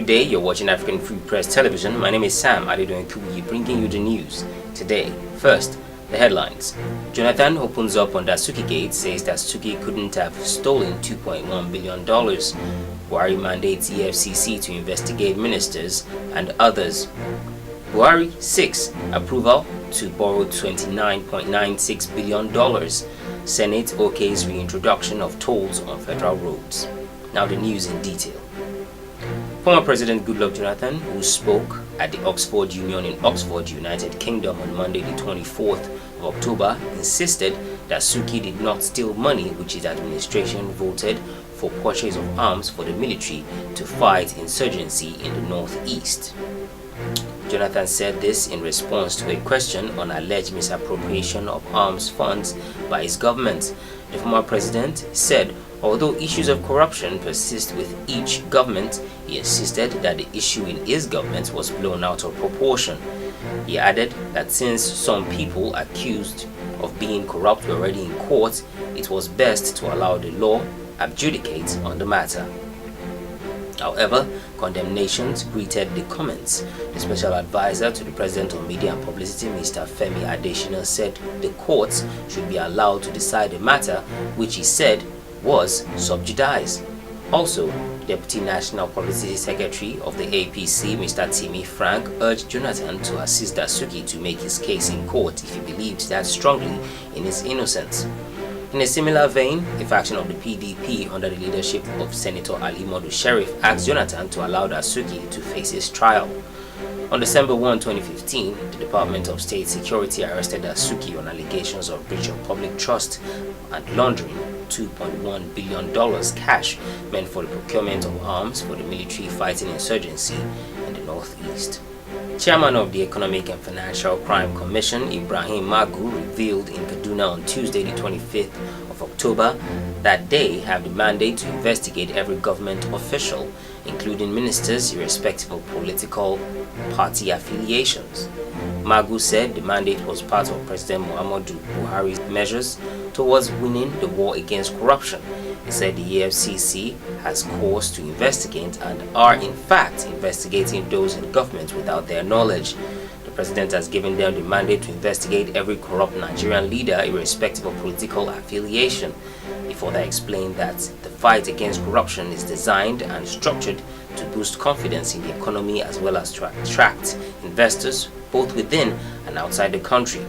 Good day, you're watching African Free Press Television. My name is Sam Adedoinkuyi, bringing you the news. Today, first, the headlines. Jonathan opens up on Dasuki Gate, says Dasuki couldn't have stolen $2.1 billion. Buhari mandates EFCC to investigate ministers and others. Buhari 6. Approval to borrow $29.96 billion. Senate okays reintroduction of tolls on federal roads. Now the news in detail. Former President Goodluck Jonathan, who spoke at the Oxford Union in Oxford, United Kingdom on Monday the 24th of October, insisted that Dasuki did not steal money which his administration voted for purchase of arms for the military to fight insurgency in the northeast. Jonathan said this in response to a question on alleged misappropriation of arms funds by his government. The former president said although issues of corruption persist with each government, he insisted that the issue in his government was blown out of proportion. He added that since some people accused of being corrupt were already in court, it was best to allow the law adjudicate on the matter. However, condemnations greeted the comments. The special advisor to the president on media and publicity, Mr. Femi Adesina, said the courts should be allowed to decide the matter, which he said was sub judice. Also, Deputy National Publicity Secretary of the APC, Mr. Timi Frank, urged Jonathan to assist Dasuki to make his case in court if he believed that strongly in his innocence. In a similar vein, a faction of the PDP under the leadership of Senator Ali Modu Sheriff asked Jonathan to allow Dasuki to face his trial. On December 1, 2015, the Department of State Security arrested Dasuki on allegations of breach of public trust and laundering $2.1 billion cash meant for the procurement of arms for the military fighting insurgency in the northeast. Chairman of the Economic and Financial Crime Commission, Ibrahim Magu, revealed in Kaduna on Tuesday, the 25th of October, that they have the mandate to investigate every government official, including ministers, irrespective of political party affiliations. Magu said the mandate was part of President Muhammadu Buhari's measures towards winning the war against corruption. He said the EFCC has cause to investigate and are in fact investigating those in government without their knowledge. The president has given them the mandate to investigate every corrupt Nigerian leader irrespective of political affiliation. He further explained that the fight against corruption is designed and structured to boost confidence in the economy as well as to attract investors both within and outside the country.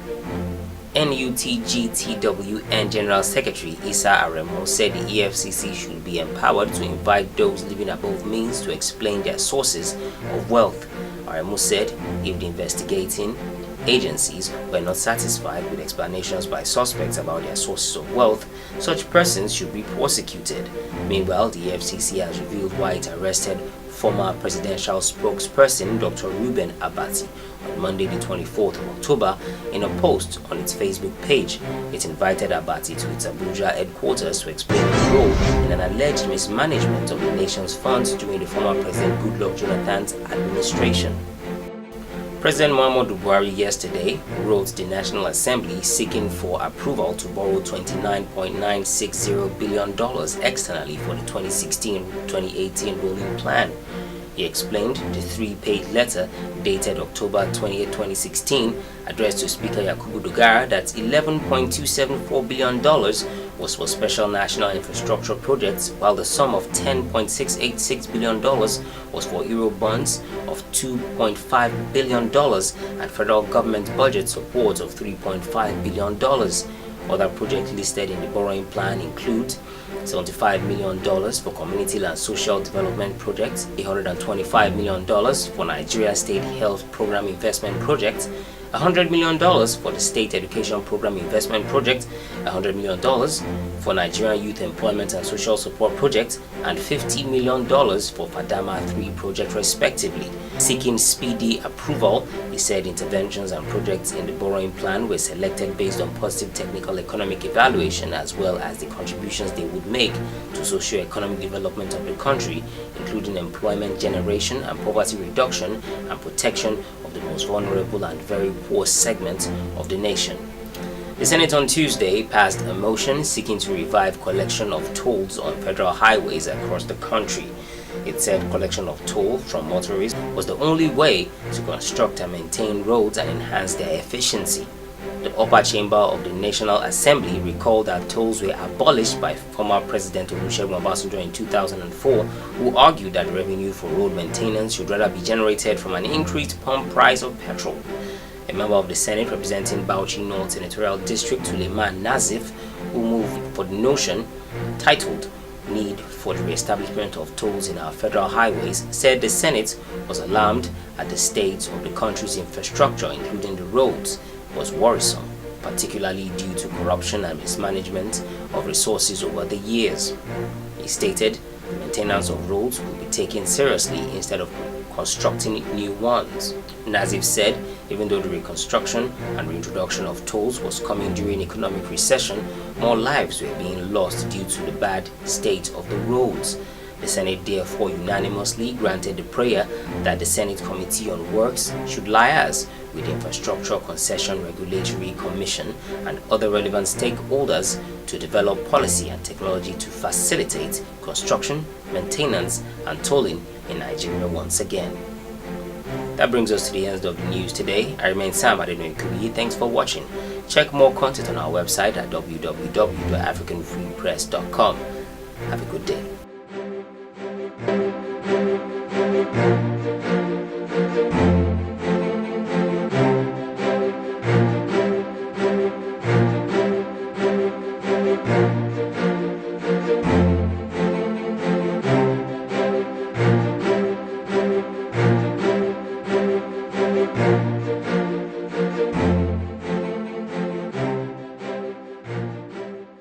NUTGTWN General Secretary Isa Aremo said the EFCC should be empowered to invite those living above means to explain their sources of wealth. Aremo said if the investigating agencies were not satisfied with explanations by suspects about their sources of wealth, such persons should be prosecuted. Meanwhile, the EFCC has revealed why it arrested former presidential spokesperson Dr. Reuben Abati on Monday the 24th of October. In a post on its Facebook page, it invited Abati to its Abuja headquarters to explain his role in an alleged mismanagement of the nation's funds during the former President Goodluck Jonathan's administration. President Muhammadu Buhari yesterday wrote the National Assembly seeking for approval to borrow $29.960 billion externally for the 2016-2018 rolling plan. He explained the three-page letter dated October 28, 2016, addressed to Speaker Yakubu Dogara that $11.274 billion was for special national infrastructure projects, while the sum of $10.686 billion was for Euro bonds of $2.5 billion and federal government budget support of $3.5 billion. Other projects listed in the borrowing plan include $75 million for community and social development projects, $125 million for Nigeria State Health Program Investment Project, $100 million for the State Education Program Investment Project, $100 million for Nigerian Youth Employment and Social Support Project, and $50 million for Fadama 3 project respectively. Seeking speedy approval, he said interventions and projects in the borrowing plan were selected based on positive technical economic evaluation as well as the contributions they would make to socio-economic development of the country, including employment generation and poverty reduction and protection of the most vulnerable and very poor segments of the nation. The Senate on Tuesday passed a motion seeking to revive collection of tolls on federal highways across the country. It said collection of toll from motorists was the only way to construct and maintain roads and enhance their efficiency. The upper chamber of the National Assembly recalled that tolls were abolished by former President Olusegun Obasanjo in 2004, who argued that revenue for road maintenance should rather be generated from an increased pump price of petrol. A member of the Senate representing Bauchi North Senatorial District, Suleiman Nazif, who moved for the notion, titled Need for the Re-establishment of Tolls in Our Federal Highways, said the Senate was alarmed at the state of the country's infrastructure, including the roads, was worrisome, particularly due to corruption and mismanagement of resources over the years. He stated the maintenance of roads will be taken seriously instead of constructing new ones. Nazif said even though the reconstruction and reintroduction of tolls was coming during economic recession, more lives were being lost due to the bad state of the roads. The Senate therefore unanimously granted the prayer that the Senate Committee on Works should liaise with the Infrastructure Concession Regulatory Commission and other relevant stakeholders to develop policy and technology to facilitate construction, maintenance, and tolling in Nigeria once again. That brings us to the end of the news today. I remain Sam Adenoikuyi. Thanks for watching. Check more content on our website at www.africanfreepress.com. Have a good day.